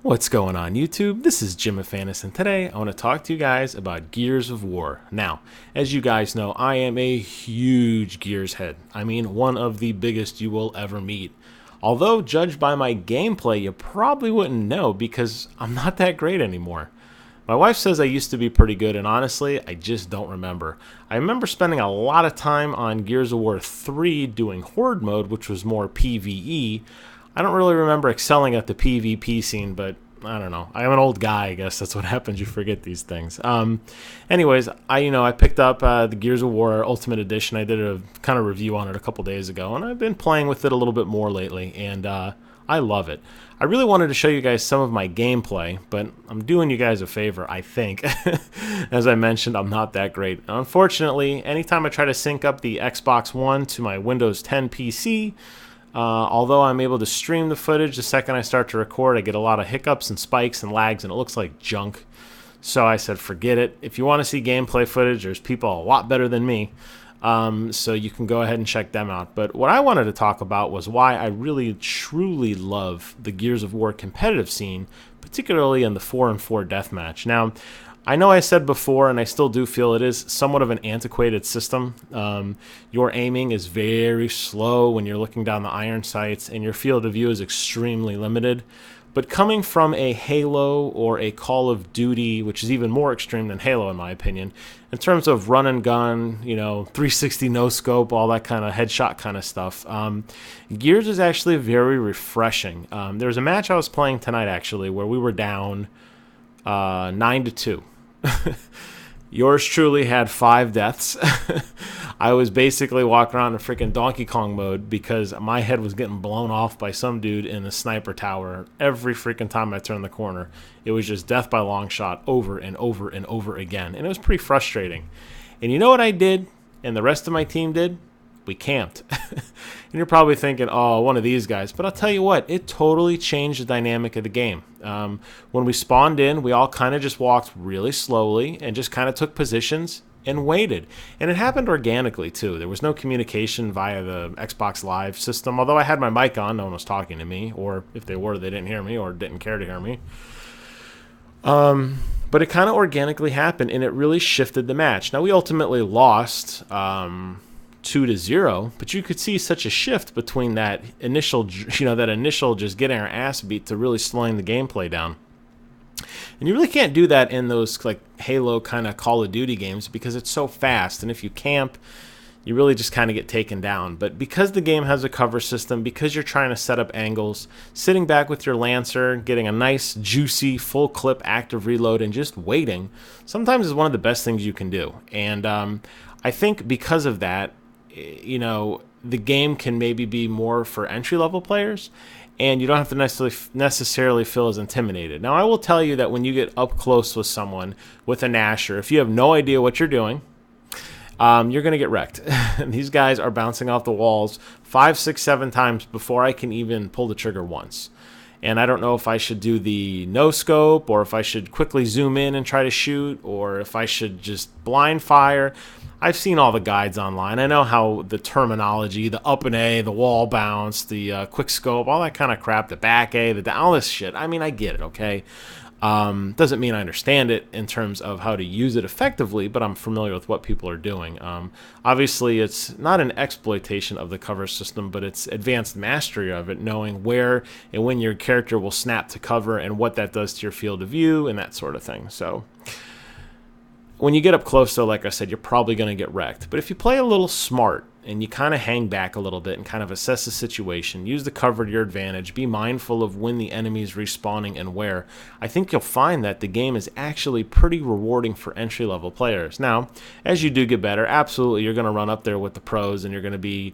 What's going on YouTube? This is Jim Afanis, and today I want to talk to you guys about Gears of War. Now, as you guys know, I am a huge Gears head. I mean, one of the biggest you will ever meet. Although, judged by my gameplay, you probably wouldn't know because I'm not that great anymore. My wife says I used to be pretty good, and honestly, I just don't remember. I remember spending a lot of time on Gears of War 3 doing Horde mode, which was more PvE. I don't really remember excelling at the PvP scene, but I don't know. I'm an old guy, I guess that's what happens. You forget these things. Anyways, I picked up the Gears of War Ultimate Edition. I did a kind of review on it a couple days ago, and I've been playing with it a little bit more lately, and I love it. I really wanted to show you guys some of my gameplay, but I'm doing you guys a favor, I think. As I mentioned, I'm not that great. Unfortunately, anytime I try to sync up the Xbox One to my Windows 10 PC, although I'm able to stream the footage, the second I start to record, I get a lot of hiccups and spikes and lags, and it looks like junk. So I said, forget it. If you want to see gameplay footage, there's people a lot better than me. So you can go ahead and check them out. But what I wanted to talk about was why I really, truly love the Gears of War competitive scene, particularly in the 4-on-4 deathmatch. Now, I know I said before, and I still do feel it is somewhat of an antiquated system. Your aiming is very slow when you're looking down the iron sights, and your field of view is extremely limited. But coming from a Halo or a Call of Duty, which is even more extreme than Halo in my opinion, in terms of run and gun, 360 no scope, all that kind of headshot kind of stuff, Gears is actually very refreshing. There was a match I was playing tonight actually where we were down 9-2. Yours truly had 5 deaths. I was basically walking around in freaking Donkey Kong mode because my head was getting blown off by some dude in a sniper tower every freaking time I turned the corner. It was just death by long shot over and over and over again, and it was pretty frustrating. And you know what I did and the rest of my team did? We camped. And you're probably thinking, oh, one of these guys. But I'll tell you what, it totally changed the dynamic of the game. When we spawned in, we all kind of just walked really slowly and just kind of took positions and waited. And it happened organically, too. There was no communication via the Xbox Live system. Although I had my mic on, no one was talking to me. Or if they were, they didn't hear me or didn't care to hear me. But it kind of organically happened, and it really shifted the match. Now, we ultimately lost 2-0, but you could see such a shift between that initial just getting our ass beat to really slowing the gameplay down. And you really can't do that in those like Halo kind of Call of Duty games because it's so fast, and if you camp, you really just kind of get taken down. But because the game has a cover system, because you're trying to set up angles, sitting back with your Lancer, getting a nice, juicy, full clip active reload, and just waiting, sometimes is one of the best things you can do. And I think because of that, the game can maybe be more for entry-level players, and you don't have to necessarily feel as intimidated. Now, I will tell you that when you get up close with someone with a Nasher, if you have no idea what you're doing, you're going to get wrecked. These guys are bouncing off the walls 5, 6, 7 times before I can even pull the trigger once. And I don't know if I should do the no-scope, or if I should quickly zoom in and try to shoot, or if I should just blind fire. I've seen all the guides online. I know how the terminology, the up and A, the wall bounce, the quick scope, all that kind of crap, the back A, the down, all this shit. I mean, I get it, okay? Doesn't mean I understand it in terms of how to use it effectively, but I'm familiar with what people are doing. Obviously, it's not an exploitation of the cover system, but it's advanced mastery of it, knowing where and when your character will snap to cover and what that does to your field of view and that sort of thing. So when you get up close, though, like I said, you're probably going to get wrecked. But if you play a little smart and you kind of hang back a little bit and kind of assess the situation, use the cover to your advantage, be mindful of when the enemy is respawning and where, I think you'll find that the game is actually pretty rewarding for entry-level players. Now, as you do get better, absolutely, you're going to run up there with the pros and you're going to be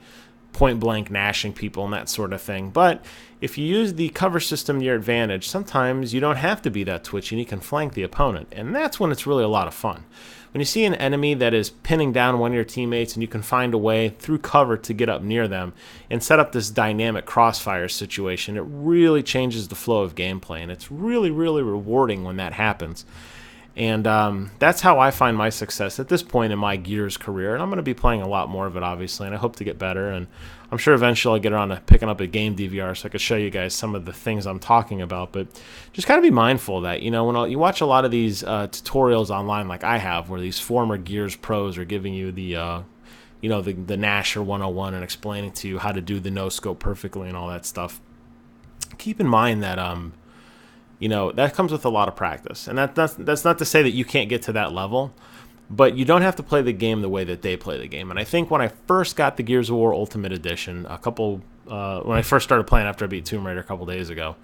point-blank nashing people and that sort of thing. But if you use the cover system to your advantage, sometimes you don't have to be that twitchy and you can flank the opponent. And that's when it's really a lot of fun. When you see an enemy that is pinning down one of your teammates and you can find a way through cover to get up near them and set up this dynamic crossfire situation, it really changes the flow of gameplay. And it's really, really rewarding when that happens. And that's how I find my success at this point in my Gears career. And I'm going to be playing a lot more of it, obviously, and I hope to get better. And I'm sure eventually I'll get around to picking up a game DVR so I could show you guys some of the things I'm talking about. But just kind of be mindful that, you know, when you watch a lot of these tutorials online like I have, where these former Gears pros are giving you the the Nasher 101 and explaining to you how to do the no-scope perfectly and all that stuff, keep in mind that that comes with a lot of practice. And that's not to say that you can't get to that level, but you don't have to play the game the way that they play the game. And I think when I first got the Gears of War Ultimate Edition, when I first started playing after I beat Tomb Raider a couple days ago,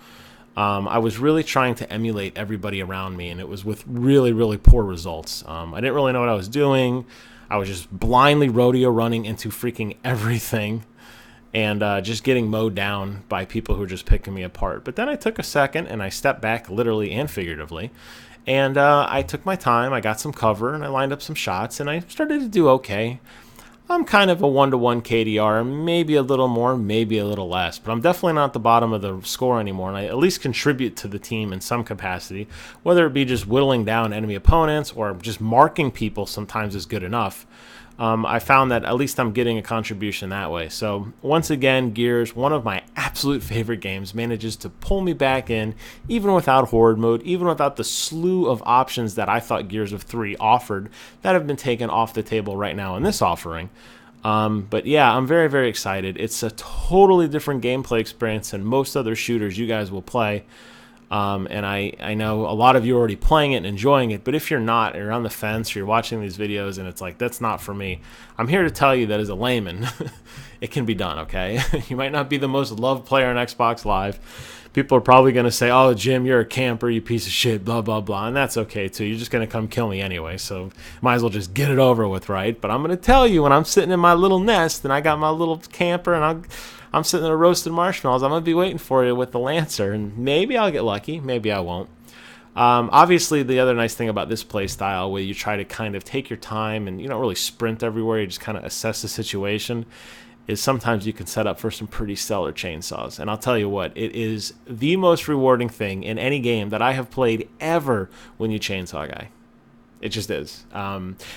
I was really trying to emulate everybody around me, and it was with really, really poor results. I didn't really know what I was doing. I was just blindly rodeo running into freaking everything, and just getting mowed down by people who were just picking me apart. But then I took a second, and I stepped back literally and figuratively, and I took my time, I got some cover, and I lined up some shots, and I started to do okay. I'm kind of a 1-to-1 KDR, maybe a little more, maybe a little less, but I'm definitely not at the bottom of the score anymore, and I at least contribute to the team in some capacity, whether it be just whittling down enemy opponents or just marking people sometimes is good enough. I found that at least I'm getting a contribution that way. So once again, Gears, one of my absolute favorite games, manages to pull me back in, even without Horde mode, even without the slew of options that I thought Gears of 3 offered that have been taken off the table right now in this offering. But yeah, I'm very, very excited. It's a totally different gameplay experience than most other shooters you guys will play. And I know a lot of you are already playing it and enjoying it, but if you're not, or you're on the fence, or you're watching these videos and it's like, that's not for me, I'm here to tell you that as a layman, it can be done, okay? You might not be the most loved player on Xbox Live. People are probably going to say, oh, Jim, you're a camper, you piece of shit, blah, blah, blah, and that's okay, too. You're just going to come kill me anyway, so might as well just get it over with, right? But I'm going to tell you, when I'm sitting in my little nest and I got my little camper and I'm sitting there roasting marshmallows, I'm going to be waiting for you with the Lancer, and maybe I'll get lucky, maybe I won't. Obviously, the other nice thing about this play style, where you try to kind of take your time and you don't really sprint everywhere, you just kind of assess the situation, is sometimes you can set up for some pretty stellar chainsaws. And I'll tell you what, it is the most rewarding thing in any game that I have played ever when you chainsaw a guy. It just is.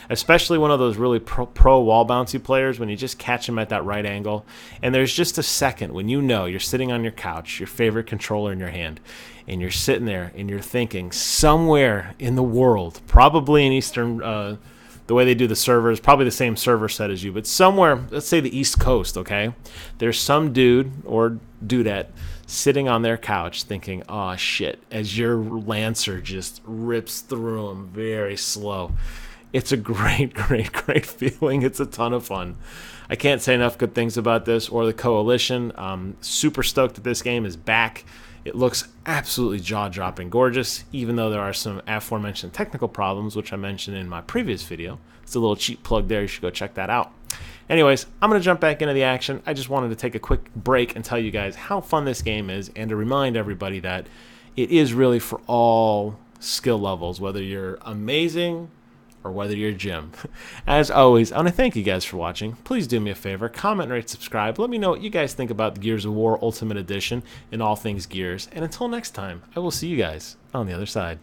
Especially one of those really pro wall bouncy players, when you just catch him at that right angle. And there's just a second when you know you're sitting on your couch, your favorite controller in your hand, and you're sitting there and you're thinking somewhere in the world, probably in Eastern, the way they do the servers, probably the same server set as you, but somewhere, let's say the East Coast, okay? There's some dude or dudette sitting on their couch thinking, oh shit, as your Lancer just rips through him very slow. It's a great, great, great feeling. It's a ton of fun. I can't say enough good things about this or the Coalition. Super stoked that this game is back. It looks absolutely jaw-dropping gorgeous, even though there are some aforementioned technical problems, which I mentioned in my previous video. It's a little cheap plug there. You should go check that out. Anyways, I'm going to jump back into the action. I just wanted to take a quick break and tell you guys how fun this game is, and to remind everybody that it is really for all skill levels, whether you're amazing or whether you're Jim. As always, I want to thank you guys for watching. Please do me a favor, comment, rate, subscribe. Let me know what you guys think about the Gears of War Ultimate Edition and all things Gears. And until next time, I will see you guys on the other side.